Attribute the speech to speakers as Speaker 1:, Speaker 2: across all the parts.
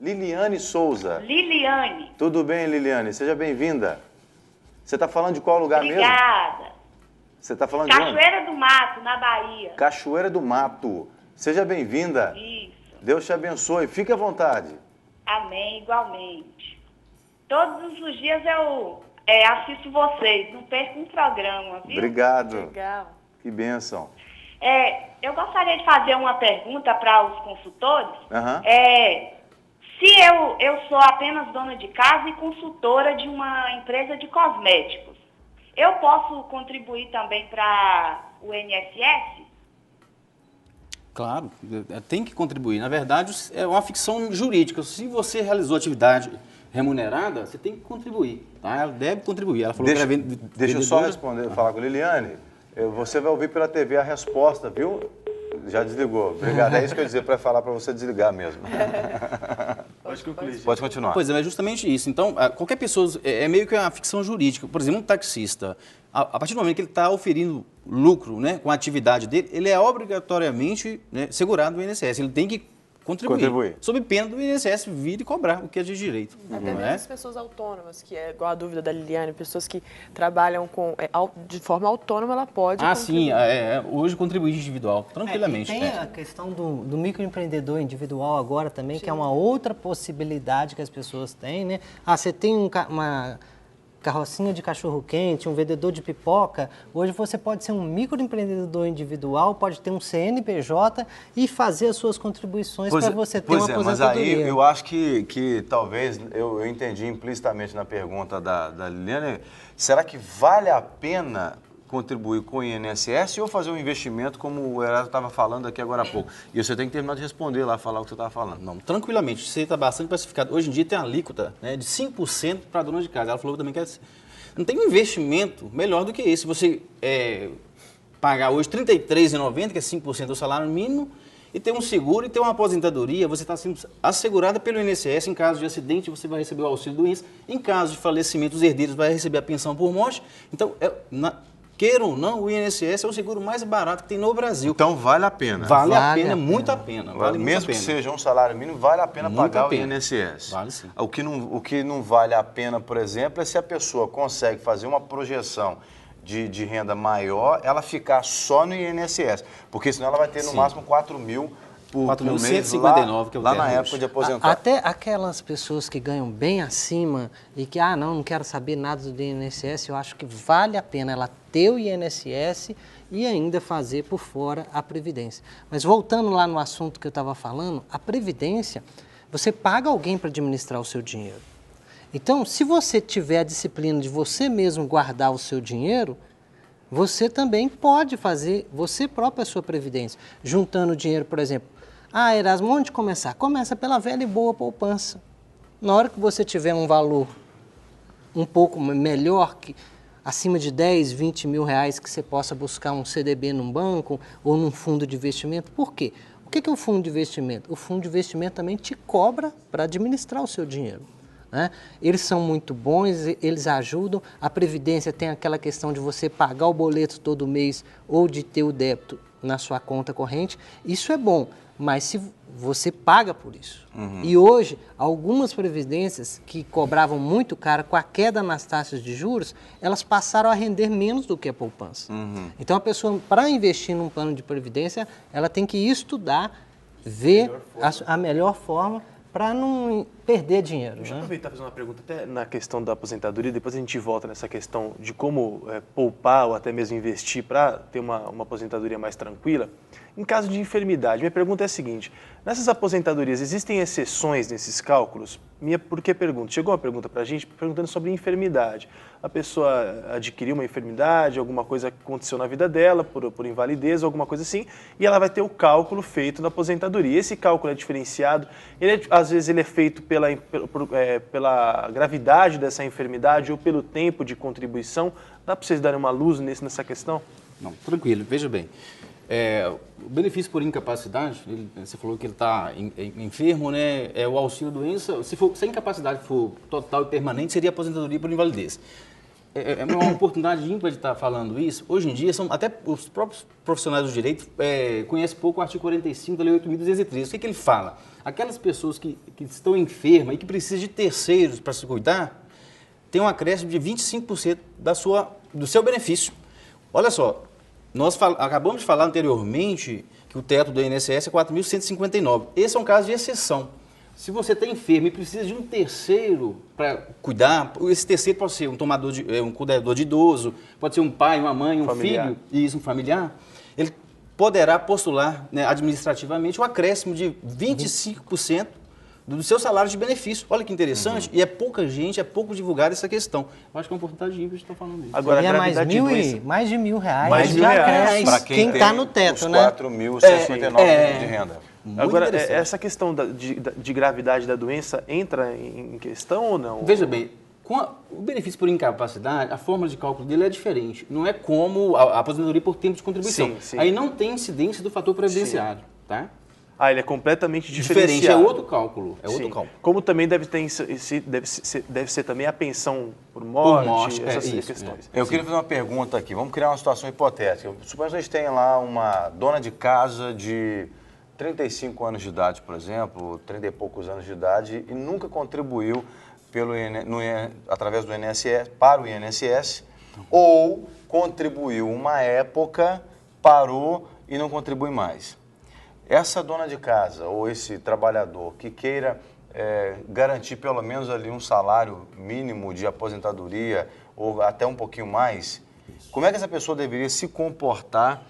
Speaker 1: Liliane Souza.
Speaker 2: Liliane.
Speaker 1: Tudo bem, Liliane? Seja bem-vinda. Você está falando de qual lugar mesmo?
Speaker 2: Obrigada.
Speaker 1: Você está falando de onde?
Speaker 2: Cachoeira do Mato, na Bahia.
Speaker 1: Cachoeira do Mato. Seja bem-vinda.
Speaker 2: Isso.
Speaker 1: Deus te abençoe. Fique à vontade.
Speaker 2: Amém, igualmente. Todos os dias eu assisto vocês, não perco um programa, viu?
Speaker 1: Obrigado.
Speaker 3: Legal.
Speaker 1: Que bênção.
Speaker 2: Eu gostaria de fazer uma pergunta para os consultores.
Speaker 1: Aham.
Speaker 2: Se eu sou apenas dona de casa e consultora de uma empresa de cosméticos, eu posso contribuir também para o INSS?
Speaker 4: Claro, tem que contribuir. Na verdade, é uma ficção jurídica. Se você realizou atividade remunerada, você tem que contribuir. Tá? Ela deve contribuir. Ela falou
Speaker 1: Deixa eu só responder, falar com a Liliane. Você vai ouvir pela TV a resposta, viu? Já desligou. Obrigado. É isso que eu ia dizer para falar para você desligar mesmo. Pode continuar.
Speaker 4: Pois é, é justamente isso. Então, qualquer pessoa, é meio que uma ficção jurídica. Por exemplo, um taxista, a partir do momento que ele está oferindo lucro, né, com a atividade dele, ele é obrigatoriamente, né, segurado no INSS. Ele tem que contribuir. Sob pena do INSS vir e cobrar o que é de direito.
Speaker 3: Até mesmo as pessoas autônomas, que é igual a dúvida da Liliane, pessoas que trabalham de forma autônoma, ela pode contribuir.
Speaker 4: Sim, hoje contribuir individual, tranquilamente.
Speaker 5: Tem a questão do microempreendedor individual agora também, que é uma outra possibilidade que as pessoas têm, né? Você tem uma carrocinha de cachorro-quente, um vendedor de pipoca. Hoje você pode ser um microempreendedor individual, pode ter um CNPJ e fazer as suas contribuições para você ter uma aposentadoria.
Speaker 1: Mas aí eu acho que talvez, eu entendi implicitamente na pergunta da Liliane, será que vale a pena contribuir com o INSS ou fazer um investimento como o Heraldo estava falando aqui agora há pouco? E você tem que terminar de responder lá, falar o que você estava falando.
Speaker 4: Não, tranquilamente, você está bastante pacificado. Hoje em dia tem uma alíquota, né, de 5% para a dona de casa. Ela falou também que não tem um investimento melhor do que esse. Você pagar hoje R$ 33,90, que é 5% do salário mínimo, e ter um seguro e ter uma aposentadoria, você está sendo assegurada pelo INSS. Em caso de acidente, você vai receber o auxílio doença. Em caso de falecimento, os herdeiros vão receber a pensão por morte. Então, queira ou não, o INSS é o seguro mais barato que tem no Brasil.
Speaker 1: Então vale a pena.
Speaker 4: Vale a pena, muito a pena.
Speaker 1: Mesmo que seja um salário mínimo, vale a pena pagar o INSS.
Speaker 4: Vale sim.
Speaker 1: O que não vale a pena, por exemplo, é se a pessoa consegue fazer uma projeção de renda maior, ela ficar só no INSS. Porque senão ela vai ter no máximo 4 mil por mês
Speaker 4: 4.159, que é o
Speaker 1: lá na
Speaker 4: hoje.
Speaker 1: época de aposentar.
Speaker 5: Até aquelas pessoas que ganham bem acima e que, não quero saber nada do INSS, eu acho que vale a pena ela ter o INSS e ainda fazer por fora a Previdência. Mas voltando lá no assunto que eu estava falando, a Previdência, você paga alguém para administrar o seu dinheiro. Então, se você tiver a disciplina de você mesmo guardar o seu dinheiro, você também pode fazer, você próprio, a sua Previdência, juntando dinheiro, por exemplo. Erasmo, onde começar? Começa pela velha e boa poupança. Na hora que você tiver um valor um pouco melhor, acima de 10, 20 mil reais, que você possa buscar um CDB num banco ou num fundo de investimento. Por quê? O que é o fundo de investimento? O fundo de investimento também te cobra para administrar o seu dinheiro. Né? Eles são muito bons, eles ajudam. A Previdência tem aquela questão de você pagar o boleto todo mês ou de ter o débito na sua conta corrente. Isso é bom, mas se você paga por isso. E hoje, algumas previdências que cobravam muito caro com a queda nas taxas de juros, elas passaram a render menos do que a poupança. Então, a pessoa, para investir num plano de previdência, ela tem que estudar, ver a melhor forma para não perder dinheiro.
Speaker 6: Deixa eu aproveitar e fazer uma pergunta até na questão da aposentadoria, depois a gente volta nessa questão de como poupar ou até mesmo investir para ter uma aposentadoria mais tranquila. Em caso de enfermidade, minha pergunta é a seguinte: nessas aposentadorias existem exceções nesses cálculos? Por que pergunta? Chegou uma pergunta para a gente perguntando sobre enfermidade. A pessoa adquiriu uma enfermidade, alguma coisa aconteceu na vida dela, por invalidez, alguma coisa assim, e ela vai ter o cálculo feito na aposentadoria. Esse cálculo é diferenciado, às vezes ele é feito pela gravidade dessa enfermidade ou pelo tempo de contribuição. Dá para vocês darem uma luz nessa questão?
Speaker 4: Não, tranquilo, veja bem. O benefício por incapacidade, você falou que ele está enfermo, né? O auxílio doença, se a incapacidade for total e permanente, seria a aposentadoria por invalidez. É uma oportunidade ímpar de estar falando isso. Hoje em dia, até os próprios profissionais do direito conhecem pouco o artigo 45 da Lei 8.213. O que ele fala? Aquelas pessoas que estão enfermas e que precisam de terceiros para se cuidar, tem um acréscimo de 25% do seu benefício. Olha só, nós acabamos de falar anteriormente que o teto do INSS é 4.159. Esse é um caso de exceção. Se você está enfermo e precisa de um terceiro para cuidar, esse terceiro pode ser um cuidador de idoso, pode ser um pai, uma mãe, um filho, um familiar, ele poderá postular, né, administrativamente um acréscimo de 25% do seu salário de benefício. Olha que interessante, e é pouca gente, é pouco divulgada essa questão. Eu acho que é uma oportunidade ímpar de estar falando isso.
Speaker 5: Agora, mais de R$1.000
Speaker 6: mais de R$1.000
Speaker 1: para quem está
Speaker 5: no teto,
Speaker 1: os
Speaker 5: né?
Speaker 1: 4.069 de renda.
Speaker 6: Agora, essa questão de gravidade da doença entra em questão ou não?
Speaker 4: Veja bem, o benefício por incapacidade, a fórmula de cálculo dele é diferente. Não é como a aposentadoria por tempo de contribuição.
Speaker 6: Sim.
Speaker 4: Aí não tem incidência do fator previdenciário, tá?
Speaker 6: Ele é completamente
Speaker 4: diferente,
Speaker 6: diferenciado.
Speaker 4: é outro cálculo.
Speaker 6: Como também deve ser também a pensão por morte, essas questões.
Speaker 1: Eu queria fazer uma pergunta aqui. Vamos criar uma situação hipotética. Suponho que a gente tem lá uma dona de casa de 35 anos de idade, por exemplo, 30 e poucos anos de idade, e nunca contribuiu através do INSS para o INSS, ou contribuiu uma época, parou e não contribui mais. Essa dona de casa ou esse trabalhador que queira garantir pelo menos ali um salário mínimo de aposentadoria ou até um pouquinho mais, como é que essa pessoa deveria se comportar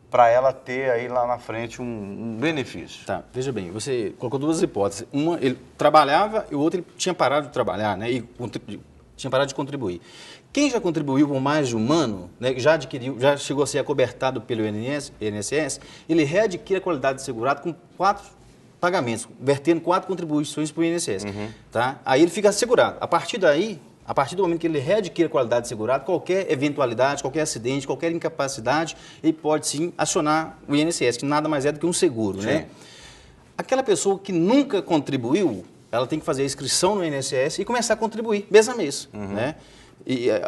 Speaker 1: para ela ter aí lá na frente um benefício?
Speaker 4: Tá, veja bem, você colocou duas hipóteses. Uma, ele trabalhava e o outro ele tinha parado de trabalhar, né, e tinha parado de contribuir. Quem já contribuiu por mais de um ano, né, já chegou a ser acobertado pelo INSS, ele readquire a qualidade de segurado com 4 pagamentos, vertendo 4 contribuições para o INSS. Tá? Aí ele fica assegurado. A partir do momento que ele readquire a qualidade de segurado, qualquer eventualidade, qualquer acidente, qualquer incapacidade, ele pode sim acionar o INSS, que nada mais é do que um seguro. Né? Aquela pessoa que nunca contribuiu, ela tem que fazer a inscrição no INSS e começar a contribuir mês a mês. Né?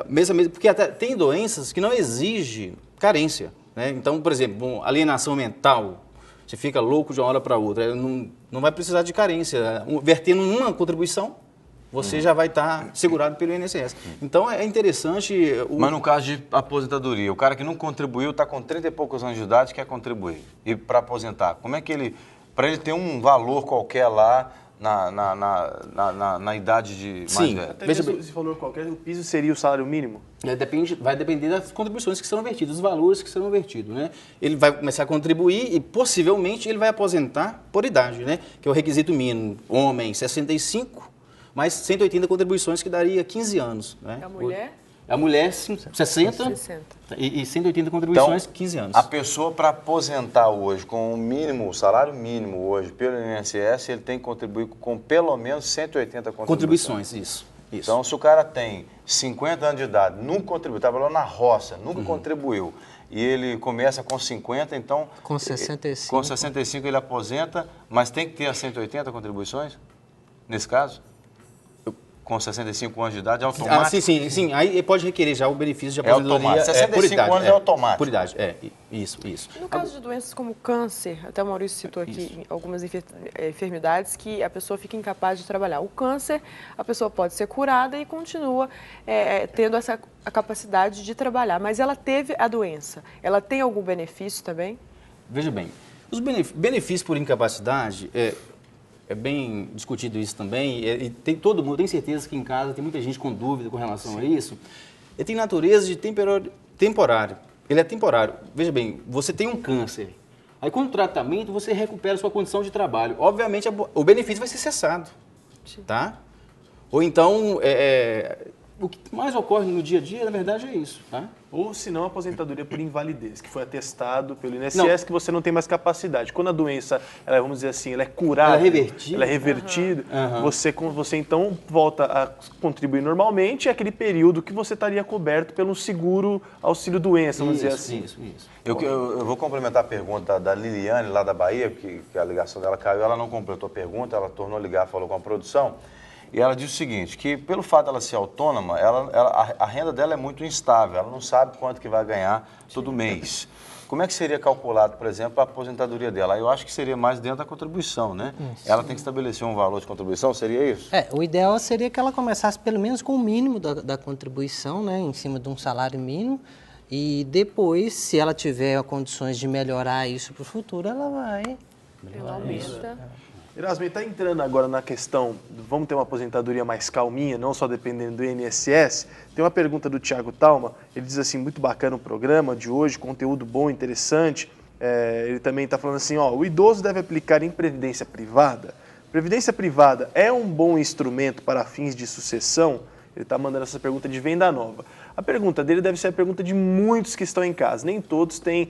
Speaker 4: Mês a mês, porque até tem doenças que não exigem carência. Né? Então, por exemplo, alienação mental, você fica louco de uma hora para outra, não vai precisar de carência. Vertendo uma contribuição, você já vai estar segurado pelo INSS. Então, é interessante...
Speaker 1: Mas no caso de aposentadoria, o cara que não contribuiu, está com 30 e poucos anos de idade, quer contribuir. E para aposentar, como é que ele... Para ele ter um valor qualquer lá na idade de mais velha?
Speaker 6: Até mesmo esse valor qualquer, o piso seria o salário mínimo?
Speaker 4: Vai depender das contribuições que serão vertidas, dos valores que serão vertidos, né? Ele vai começar a contribuir e possivelmente ele vai aposentar por idade, né? Que é o requisito mínimo. Homem, 65, mais 180 contribuições, que daria 15 anos. Né?
Speaker 3: A mulher?
Speaker 4: A mulher, 60. E 180 contribuições, então, 15 anos.
Speaker 1: A pessoa, para aposentar hoje com o salário mínimo hoje pelo INSS, ele tem que contribuir com pelo menos 180 contribuições.
Speaker 4: Isso.
Speaker 1: Então, se o cara tem 50 anos de idade, nunca contribuiu, trabalhou na roça, nunca contribuiu, e ele começa com 50, então...
Speaker 5: Com 65.
Speaker 1: Com 65 ele aposenta, mas tem que ter as 180 contribuições, nesse caso? Com 65 anos de idade, é automático?
Speaker 4: Sim. Aí pode requerer já o benefício de aposentadoria.
Speaker 1: 65 anos é automático.
Speaker 4: Por idade, isso.
Speaker 3: No caso de doenças como câncer, até o Maurício citou aqui algumas enfermidades que a pessoa fica incapaz de trabalhar. O câncer, a pessoa pode ser curada e continua tendo a capacidade de trabalhar, mas ela teve a doença. Ela tem algum benefício também?
Speaker 4: Veja bem, os benefícios por incapacidade... É bem discutido isso também, e tem todo mundo, tem certeza que em casa tem muita gente com dúvida com relação a isso. Ele tem natureza de temporário, ele é temporário. Veja bem, você tem um câncer, aí com o tratamento você recupera a sua condição de trabalho. Obviamente o benefício vai ser cessado, tá? Ou então, o que mais ocorre no dia a dia, na verdade, é isso, tá?
Speaker 6: Ou, se não, aposentadoria por invalidez, que foi atestado pelo INSS que você não tem mais capacidade. Quando a doença, vamos dizer assim, ela é curada, ela é revertida, você então volta a contribuir normalmente, é aquele período que você estaria coberto pelo seguro auxílio-doença, vamos dizer assim.
Speaker 4: Isso.
Speaker 1: Eu vou complementar a pergunta da Liliane, lá da Bahia, que a ligação dela caiu, ela não completou a pergunta, ela tornou a ligar, falou com a produção. E ela diz o seguinte, que pelo fato dela ser autônoma, a renda dela é muito instável, ela não sabe quanto que vai ganhar todo mês. Como é que seria calculado, por exemplo, a aposentadoria dela? Eu acho que seria mais dentro da contribuição, né? Ela tem que estabelecer um valor de contribuição, seria isso?
Speaker 5: O ideal seria que ela começasse pelo menos com o mínimo da contribuição, né, em cima de um salário mínimo, e depois, se ela tiver condições de melhorar isso para o futuro, ela vai...
Speaker 3: Ela aumenta.
Speaker 6: Erasmo, está entrando agora na questão, vamos ter uma aposentadoria mais calminha, não só dependendo do INSS. Tem uma pergunta do Thiago Talma, ele diz assim, muito bacana o programa de hoje, conteúdo bom, interessante. Ele também está falando assim, o idoso deve aplicar em previdência privada. Previdência privada é um bom instrumento para fins de sucessão? Ele está mandando essa pergunta de Venda Nova. A pergunta dele deve ser a pergunta de muitos que estão em casa. Nem todos têm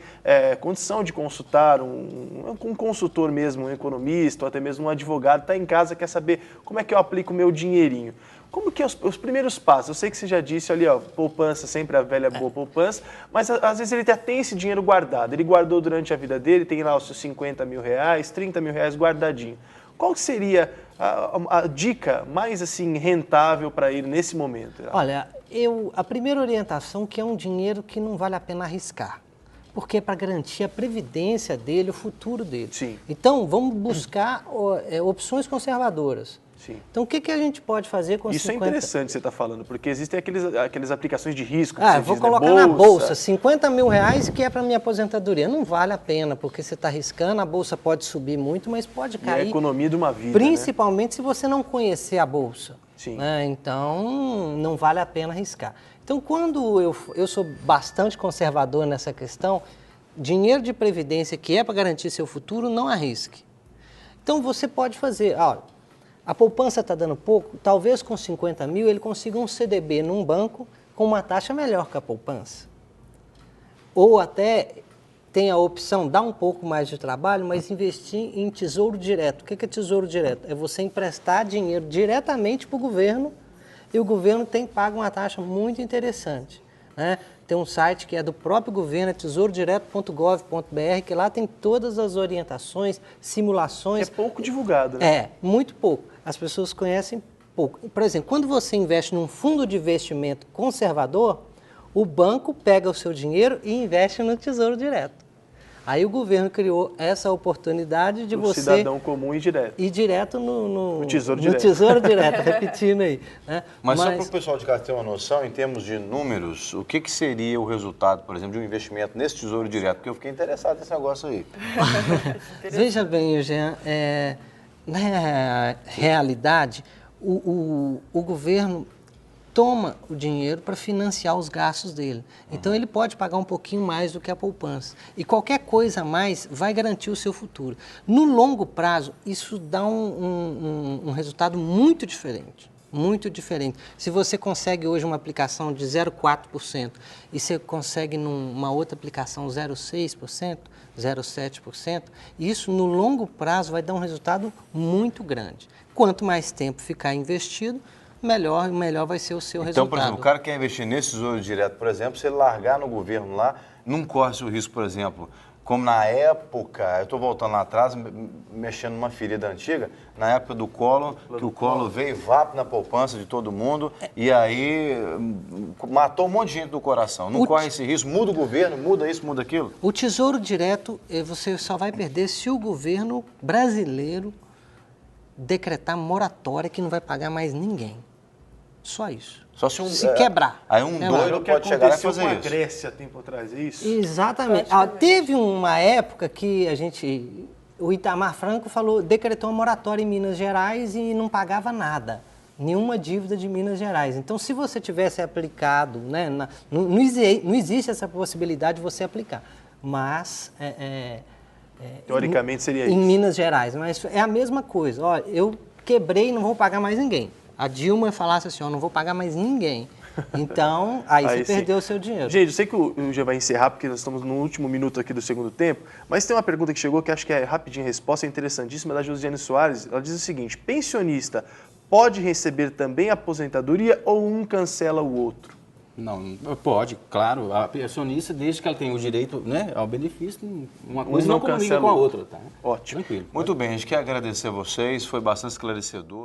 Speaker 6: condição de consultar um consultor mesmo, um economista ou até mesmo um advogado. Está em casa, quer saber como é que eu aplico o meu dinheirinho. Como que é os primeiros passos? Eu sei que você já disse ali, poupança, sempre a velha boa poupança, mas às vezes ele já tem esse dinheiro guardado. Ele guardou durante a vida dele, tem lá os seus 50 mil reais, 30 mil reais guardadinho. Qual seria a dica mais assim rentável para ele nesse momento?
Speaker 5: Olha, a primeira orientação que é um dinheiro que não vale a pena arriscar, porque é para garantir a previdência dele, o futuro dele.
Speaker 6: Sim.
Speaker 5: Então, vamos buscar opções conservadoras.
Speaker 6: Sim.
Speaker 5: Então, o que a gente pode fazer com
Speaker 6: Isso
Speaker 5: 50...
Speaker 6: é interessante você estar falando, porque existem aquelas aplicações de risco.
Speaker 5: Eu vou colocar na bolsa 50 mil reais que é para minha aposentadoria. Não vale a pena, porque você está arriscando, a bolsa pode subir muito, mas pode cair.
Speaker 6: E a economia de uma vida,
Speaker 5: principalmente se você não conhecer a bolsa.
Speaker 6: Sim.
Speaker 5: Então, não vale a pena arriscar. Então, quando eu sou bastante conservador nessa questão, dinheiro de previdência que é para garantir seu futuro, não arrisque. Então, você pode fazer... a poupança está dando pouco, talvez com 50 mil ele consiga um CDB num banco com uma taxa melhor que a poupança. Ou até tem a opção, dá um pouco mais de trabalho, mas investir em tesouro direto. O que é tesouro direto? É você emprestar dinheiro diretamente para o governo e o governo paga uma taxa muito interessante. Né? Tem um site que é do próprio governo, é tesourodireto.gov.br, que lá tem todas as orientações, simulações.
Speaker 6: É pouco divulgado, né?
Speaker 5: É, muito pouco. As pessoas conhecem pouco. Por exemplo, quando você investe num fundo de investimento conservador, o banco pega o seu dinheiro e investe no Tesouro Direto. Aí o governo criou essa oportunidade de você...
Speaker 6: cidadão comum e direto.
Speaker 5: Ir direto no
Speaker 6: Tesouro
Speaker 5: Direto. No Tesouro Direto, repetindo aí. Né?
Speaker 1: Mas só para o pessoal de casa ter uma noção, em termos de números, o que seria o resultado, por exemplo, de um investimento nesse Tesouro Direto? Porque eu fiquei interessado nesse negócio aí.
Speaker 5: Veja bem, Jean, na realidade, o governo toma o dinheiro para financiar os gastos dele. Então, ele pode pagar um pouquinho mais do que a poupança. E qualquer coisa a mais vai garantir o seu futuro. No longo prazo, isso dá um resultado muito diferente. Muito diferente. Se você consegue hoje uma aplicação de 0,4% e você consegue numa outra aplicação 0,6%, 0,7%, isso no longo prazo vai dar um resultado muito grande. Quanto mais tempo ficar investido, melhor vai ser o seu resultado.
Speaker 1: Então, por exemplo, o cara quer investir nesse Tesouro Direto, por exemplo, se ele largar no governo lá, não corre o risco, por exemplo, como na época, eu estou voltando lá atrás, mexendo numa ferida antiga, na época do Collor, que o Collor veio vapo na poupança de todo mundo e aí matou um monte de gente do coração. Não corre esse risco, muda o governo, muda isso, muda aquilo?
Speaker 5: O Tesouro Direto, você só vai perder se o governo brasileiro decretar moratória que não vai pagar mais ninguém. Só isso.
Speaker 1: Só
Speaker 5: se quebrar.
Speaker 1: Aí doido pode chegar e fazer
Speaker 6: com a
Speaker 1: isso.
Speaker 6: Grécia tempo atrás, é isso?
Speaker 5: Exatamente. Teve uma época que o Itamar Franco decretou uma moratória em Minas Gerais e não pagava nada. Nenhuma dívida de Minas Gerais. Então, se você tivesse aplicado, né, não existe essa possibilidade de você aplicar. Mas...
Speaker 6: teoricamente seria
Speaker 5: em
Speaker 6: isso.
Speaker 5: Em Minas Gerais. Mas é a mesma coisa. Ó, eu quebrei e não vou pagar mais ninguém. A Dilma falasse assim, não vou pagar mais ninguém. Então, aí você perdeu o seu dinheiro.
Speaker 6: Gente, eu sei que o já vai encerrar, porque nós estamos no último minuto aqui do segundo tempo, mas tem uma pergunta que chegou que acho que é rapidinha a resposta, é interessantíssima, da Josiane Soares. Ela diz o seguinte: pensionista pode receber também aposentadoria ou um cancela o outro?
Speaker 4: Não, pode, claro. A pensionista, desde que ela tenha o direito, né, ao benefício, uma coisa não comunica com a outra. Tá?
Speaker 6: Ótimo.
Speaker 4: Tranquilo.
Speaker 1: Muito bem, a gente quer agradecer a vocês, foi bastante esclarecedor.